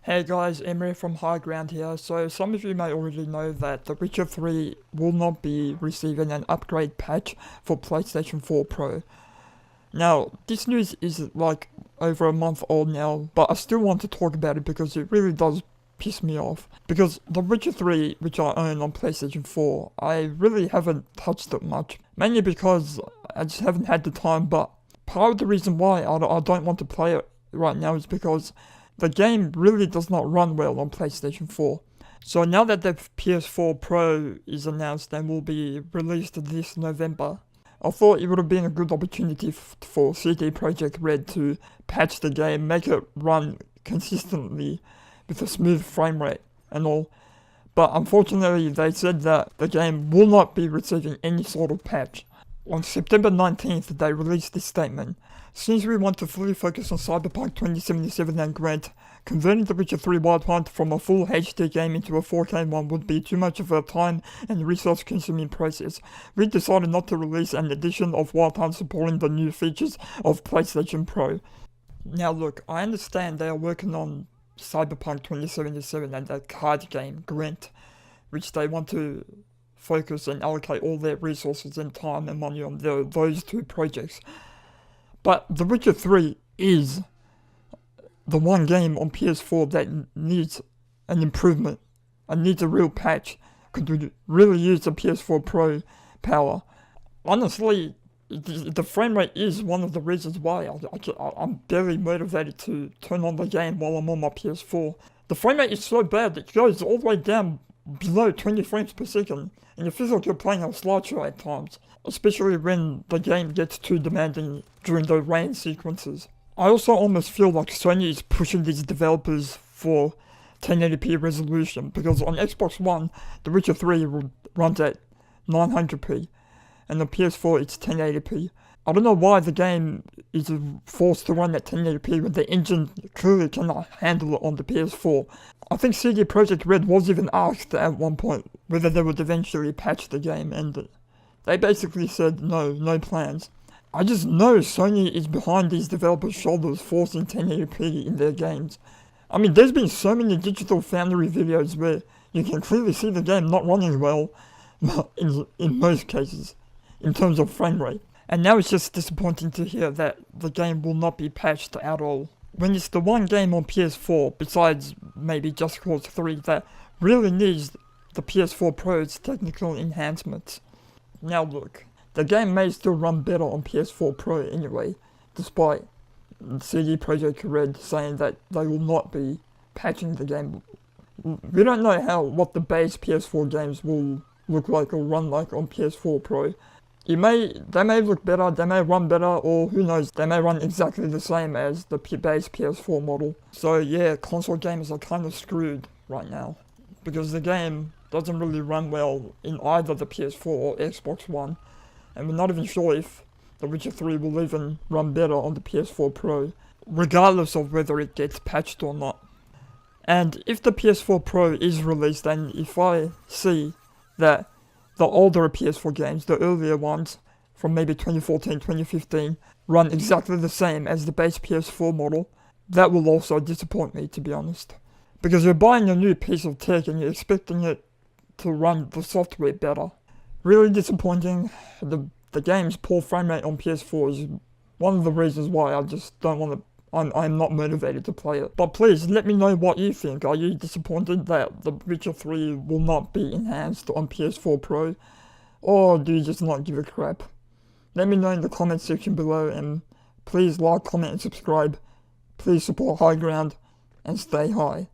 Hey guys, Emery from High Ground here. So some of you may already know that The Witcher 3 will not be receiving an upgrade patch for PlayStation 4 Pro. Now, this news is like over a month old now, but I still want to talk about it because it really does piss me off. Because The Witcher 3, which I own on PlayStation 4, I really haven't touched it much. Mainly because I just haven't had the time, but part of the reason why I don't want to play it right now is because the game really does not run well on PlayStation 4. So now that the PS4 Pro is announced and will be released this November, I thought it would have been a good opportunity for CD Projekt Red to patch the game, make it run consistently with a smooth frame rate and all. But unfortunately they said that the game will not be receiving any sort of patch. On September 19th they released this statement. Since we want to fully focus on Cyberpunk 2077 and Gwent, converting The Witcher 3 Wild Hunt from a full HD game into a 4K one would be too much of a time and resource consuming process. We decided not to release an edition of Wild Hunt supporting the new features of PlayStation Pro. Now look, I understand they are working on Cyberpunk 2077 and that card game, Gwent, which they want to focus and allocate all their resources and time and money on those two projects. But The Witcher 3 is the one game on PS4 that needs an improvement and needs a real patch. Could we really use the PS4 Pro power? Honestly, the frame rate is one of the reasons why I'm barely motivated to turn on the game while I'm on my PS4. The frame rate is so bad that it goes all the way down below 20 frames per second, and it feels like you're playing a slideshow at times, especially when the game gets too demanding during the rain sequences. I also almost feel like Sony is pushing these developers for 1080p resolution, because on Xbox One, The Witcher 3 runs at 900p, and on PS4 it's 1080p. I don't know why the game is forced to run at 1080p when the engine clearly cannot handle it on the PS4. I think CD Projekt Red was even asked at one point whether they would eventually patch the game, and they basically said no plans. I just know Sony is behind these developers' shoulders forcing 1080p in their games. I mean, there's been so many Digital Foundry videos where you can clearly see the game not running well in most cases, in terms of frame rate. And now it's just disappointing to hear that the game will not be patched at all, when it's the one game on PS4, besides maybe Just Cause 3, that really needs the PS4 Pro's technical enhancements. Now look, the game may still run better on PS4 Pro anyway, despite CD Projekt Red saying that they will not be patching the game. We don't know what the base PS4 games will look like or run like on PS4 Pro. They may look better, they may run better, or who knows, they may run exactly the same as the base PS4 model. So yeah, console gamers are kind of screwed right now, because the game doesn't really run well in either the PS4 or Xbox One, and we're not even sure if The Witcher 3 will even run better on the PS4 Pro, regardless of whether it gets patched or not. And if the PS4 Pro is released, and if I see that the older PS4 games, the earlier ones, from maybe 2014, 2015, run exactly the same as the base PS4 model, that will also disappoint me, to be honest. Because you're buying a new piece of tech and you're expecting it to run the software better. Really disappointing. The game's poor frame rate on PS4 is one of the reasons why I just don't want to, I'm not motivated to play it. But please, let me know what you think. Are you disappointed that The Witcher 3 will not be enhanced on PS4 Pro? Or do you just not give a crap? Let me know in the comment section below, and please like, comment and subscribe. Please support High Ground and stay high.